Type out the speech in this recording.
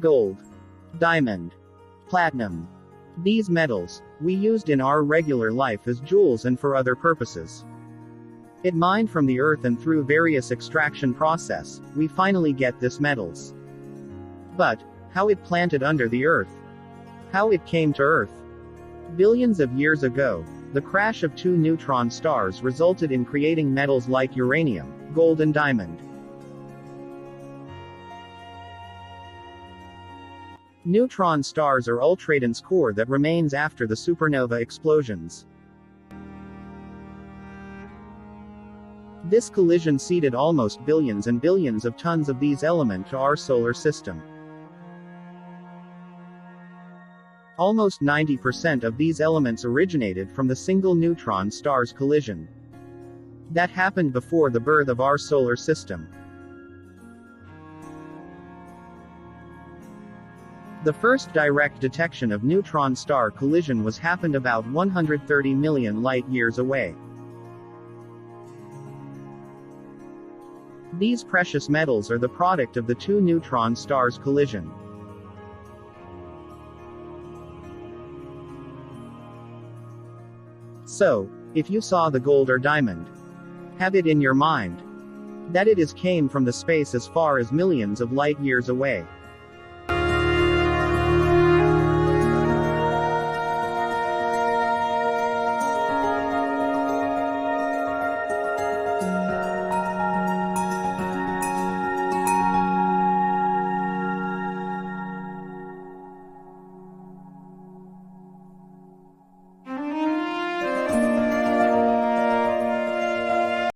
Gold, diamond, platinum. These metals, we used in our regular life as jewels and for other purposes. It mined from the earth and through various extraction process, we finally get this metals. But, how it planted under the earth? How it came to earth? Billions of years ago, the crash of two neutron stars resulted in creating metals like uranium, gold and diamond. Neutron stars are ultradense core that remains after the supernova explosions. This collision seeded almost billions and billions of tons of these elements to our solar system. Almost 90% of these elements originated from the single neutron star's collision. That happened before the birth of our solar system. The first direct detection of neutron star collision was happened about 130 million light-years away. These precious metals are the product of the two neutron stars' collision. So, if you saw the gold or diamond, have it in your mind that it came from the space as far as millions of light-years away.